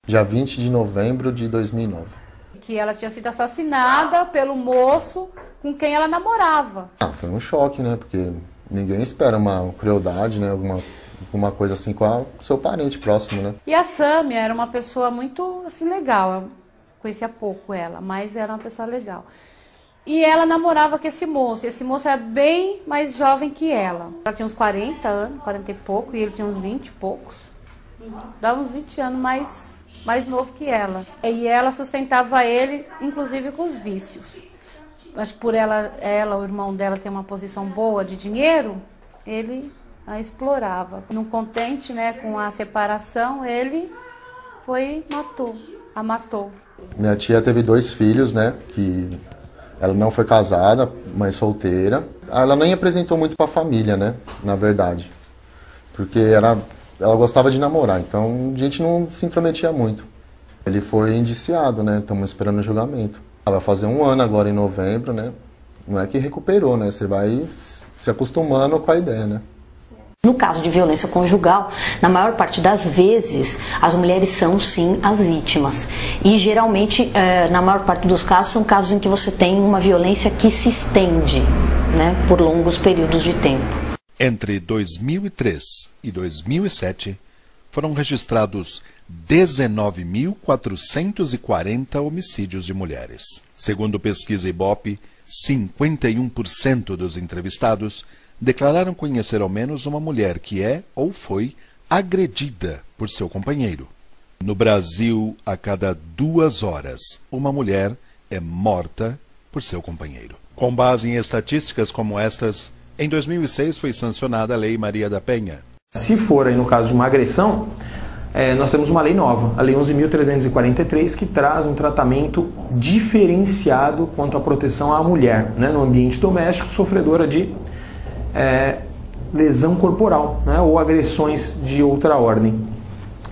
Dia 20 de novembro de 2009. Que ela tinha sido assassinada pelo moço com quem ela namorava. Foi um choque, né? Porque ninguém espera uma crueldade, né? Alguma coisa assim com o seu parente próximo, né? E a Sâmia era uma pessoa muito, assim, legal. Eu conhecia pouco ela, mas era uma pessoa legal. E ela namorava com esse moço. E esse moço era bem mais jovem que ela. Ela tinha uns 40 anos, 40 e pouco, e ele tinha uns 20 e poucos. Dava uns 20 anos mais novo que ela. E ela sustentava ele, inclusive, com os vícios. Mas por ela, o irmão dela, ter uma posição boa de dinheiro, ele a explorava. Não contente, né, com a separação, ele a matou. Minha tia teve 2 filhos, né, que ela não foi casada, mãe solteira. Ela nem apresentou muito para a família, né, na verdade. Porque ela gostava de namorar, então a gente não se intrometia muito. Ele foi indiciado, né, estamos esperando o julgamento. Vai fazer 1 ano agora em novembro, né, não é que recuperou, né, você vai se acostumando com a ideia, né. No caso de violência conjugal, na maior parte das vezes, as mulheres são sim as vítimas. E geralmente, na maior parte dos casos, são casos em que você tem uma violência que se estende, né, por longos períodos de tempo. Entre 2003 e 2007, foram registrados 19.440 homicídios de mulheres. Segundo pesquisa Ibope, 51% dos entrevistados declararam conhecer ao menos uma mulher que é ou foi agredida por seu companheiro. No Brasil, a cada 2 horas, uma mulher é morta por seu companheiro. Com base em estatísticas como estas, em 2006 foi sancionada a Lei Maria da Penha. Se for aí no caso de uma agressão, nós temos uma lei nova, a Lei 11.343, que traz um tratamento diferenciado quanto à proteção à mulher, né, no ambiente doméstico, sofredora de lesão corporal, né, ou agressões de outra ordem.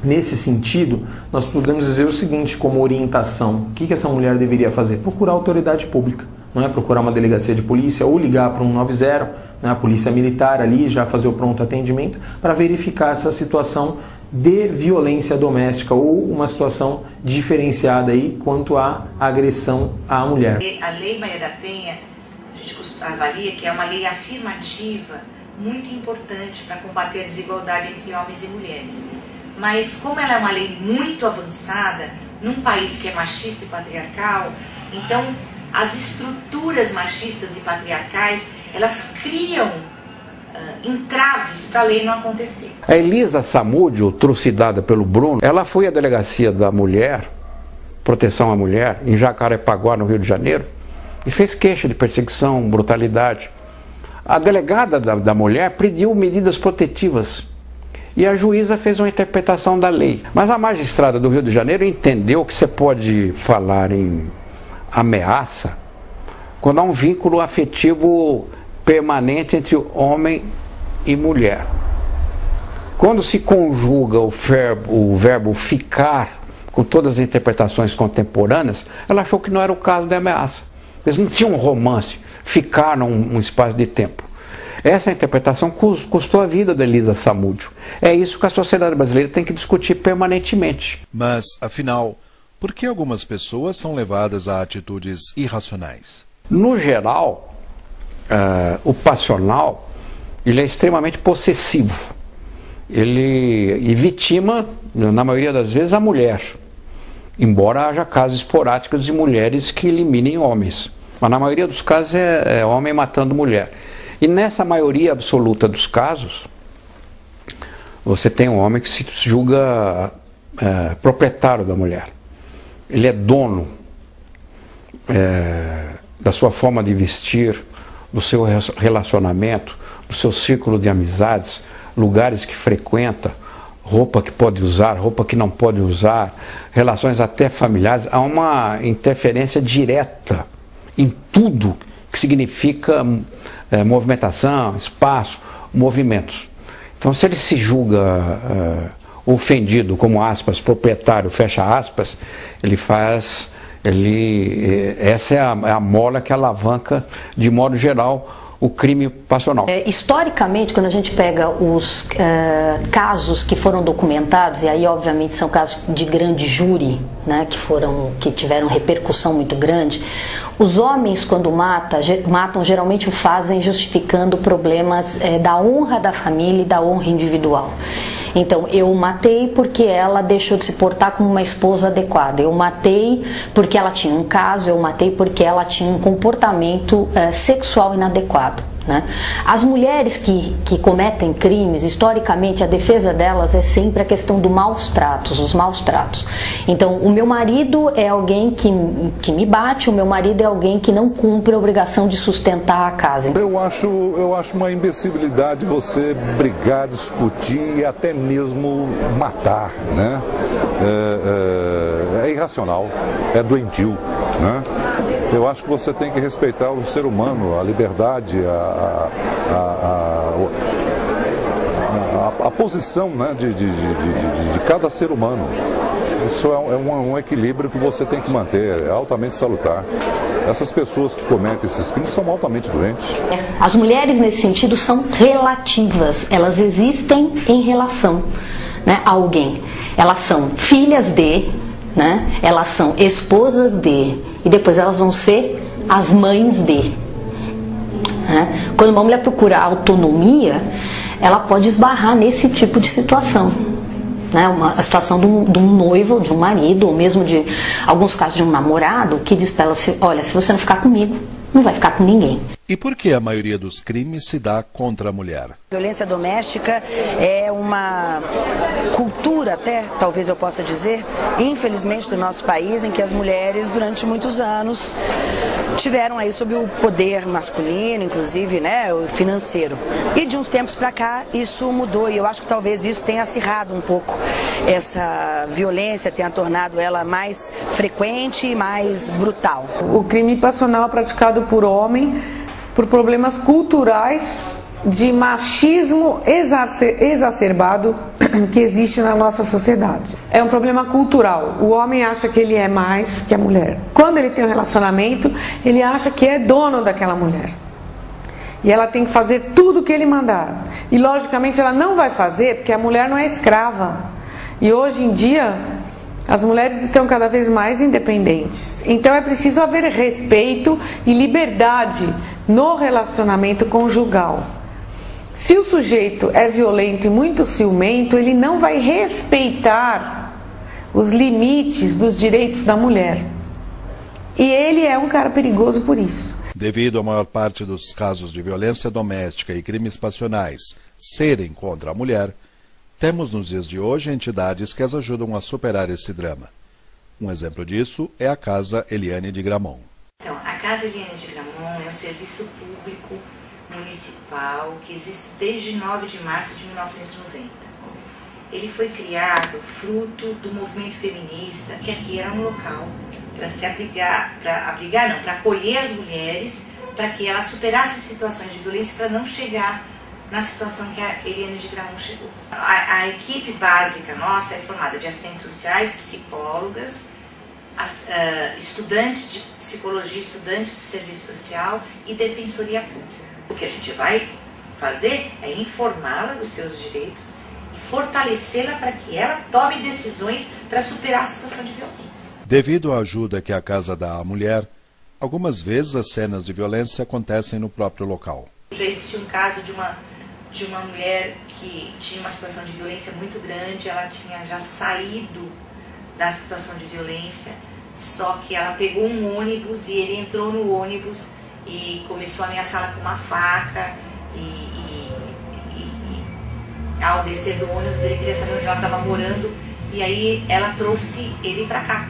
Nesse sentido, nós podemos dizer o seguinte como orientação: o que essa mulher deveria fazer? Procurar a autoridade pública, não é? Procurar uma delegacia de polícia ou ligar para 190, né, a polícia militar ali, já fazer o pronto atendimento para verificar essa situação de violência doméstica ou uma situação diferenciada aí quanto à agressão à mulher. A Lei Maria da Penha, a gente avalia que é uma lei afirmativa muito importante para combater a desigualdade entre homens e mulheres. Mas como ela é uma lei muito avançada, num país que é machista e patriarcal, então as estruturas machistas e patriarcais, elas criam entraves para a lei não acontecer. A Elisa Samúdio, trucidada pelo Bruno, ela foi à delegacia da mulher, proteção à mulher, em Jacarepaguá, no Rio de Janeiro, e fez queixa de perseguição, brutalidade. A delegada da mulher pediu medidas protetivas e a juíza fez uma interpretação da lei. Mas a magistrada do Rio de Janeiro entendeu que você pode falar em ameaça quando há um vínculo afetivo permanente entre homem e mulher. Quando se conjuga o verbo ficar, com todas as interpretações contemporâneas, ela achou que não era o caso de ameaça. Eles não tinham um romance, ficaram um espaço de tempo. Essa interpretação custou a vida da Elisa Samúdio. É isso que a sociedade brasileira tem que discutir permanentemente. Mas, afinal, por que algumas pessoas são levadas a atitudes irracionais? No geral, o passional, ele é extremamente possessivo. Ele vitima, na maioria das vezes, a mulher. Embora haja casos esporádicos de mulheres que eliminem homens. Mas na maioria dos casos é homem matando mulher. E nessa maioria absoluta dos casos, você tem um homem que se julga proprietário da mulher. Ele é dono da sua forma de vestir, do seu relacionamento, do seu círculo de amizades, lugares que frequenta, roupa que pode usar, roupa que não pode usar, relações até familiares. Há uma interferência direta em tudo que significa movimentação, espaço, movimentos. Então, se ele se julga ofendido, como aspas, proprietário, fecha aspas, essa é a mola que alavanca, de modo geral, o crime passional. Historicamente, quando a gente pega os casos que foram documentados, e aí obviamente são casos de grande júri, né, que tiveram repercussão muito grande, os homens quando matam geralmente o fazem justificando problemas da honra da família e da honra individual. Então, eu matei porque ela deixou de se portar como uma esposa adequada. Eu matei porque ela tinha um caso, eu matei porque ela tinha um comportamento sexual inadequado. Né? As mulheres que cometem crimes, historicamente, a defesa delas é sempre a questão dos maus tratos. Então, o meu marido é alguém que me bate, o meu marido é alguém que não cumpre a obrigação de sustentar a casa. Eu acho uma imbecilidade você brigar, discutir e até mesmo matar, né? É irracional, é doentio, né? Eu acho que você tem que respeitar o ser humano, a liberdade, a posição, né, de cada ser humano. Isso é um equilíbrio que você tem que manter, é altamente salutar. Essas pessoas que cometem esses crimes são altamente doentes. As mulheres, nesse sentido, são relativas, elas existem em relação, né, a alguém. Elas são filhas de, né, elas são esposas de, e depois elas vão ser as mães de. Né? Quando uma mulher procura autonomia, ela pode esbarrar nesse tipo de situação. Né? A situação de um noivo, de um marido, ou mesmo de alguns casos de um namorado, que diz para ela assim, olha, se você não ficar comigo, não vai ficar com ninguém. E por que a maioria dos crimes se dá contra a mulher? Violência doméstica é uma cultura, até talvez eu possa dizer, infelizmente do nosso país, em que as mulheres durante muitos anos tiveram aí sob o poder masculino, inclusive, né, o financeiro. E de uns tempos para cá isso mudou e eu acho que talvez isso tenha acirrado um pouco essa violência, tenha tornado ela mais frequente e mais brutal. O crime passional é praticado por homem por problemas culturais de machismo exacerbado que existe na nossa sociedade. É um problema cultural. O homem acha que ele é mais que a mulher. Quando ele tem um relacionamento, ele acha que é dono daquela mulher. E ela tem que fazer tudo o que ele mandar. E logicamente ela não vai fazer porque a mulher não é escrava. E hoje em dia as mulheres estão cada vez mais independentes. Então é preciso haver respeito e liberdade no relacionamento conjugal. Se o sujeito é violento e muito ciumento, ele não vai respeitar os limites dos direitos da mulher. E ele é um cara perigoso por isso. Devido à maior parte dos casos de violência doméstica e crimes passionais serem contra a mulher, temos nos dias de hoje entidades que as ajudam a superar esse drama. Um exemplo disso é a Casa Eliane de Gramont. Então, a Casa Eliane de Gramont é um serviço público municipal que existe desde 9 de março de 1990. Ele foi criado fruto do movimento feminista, que aqui era um local para se para acolher as mulheres, para que elas superassem situações de violência, para não chegar na situação que a Eliane de Gramont chegou. A equipe básica nossa é formada de assistentes sociais, psicólogas, estudantes de psicologia, estudantes de serviço social e defensoria pública. O que a gente vai fazer é informá-la dos seus direitos e fortalecê-la para que ela tome decisões para superar a situação de violência. Devido à ajuda que a casa dá à mulher, algumas vezes as cenas de violência acontecem no próprio local. Já existiu um caso de uma mulher que tinha uma situação de violência muito grande, ela tinha já saído da situação de violência, só que ela pegou um ônibus e ele entrou no ônibus e começou a ameaçá-la com uma faca e ao descer do ônibus ele queria saber onde ela estava morando e aí ela trouxe ele para cá.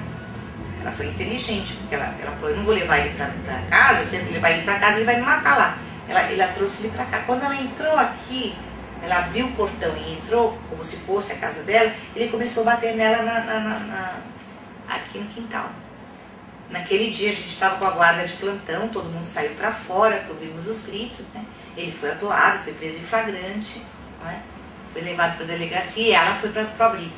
Ela foi inteligente, porque ela falou, eu não vou levar ele para casa, se eu levar ele para casa ele vai me matar lá. Ela trouxe ele para cá. Quando ela entrou aqui, ela abriu o portão e entrou, como se fosse a casa dela, ele começou a bater nela aqui no quintal. Naquele dia a gente estava com a guarda de plantão, todo mundo saiu para fora, ouvimos os gritos, né? Ele foi atuado, foi preso em flagrante, né? Foi levado para a delegacia e ela foi para o abrigo.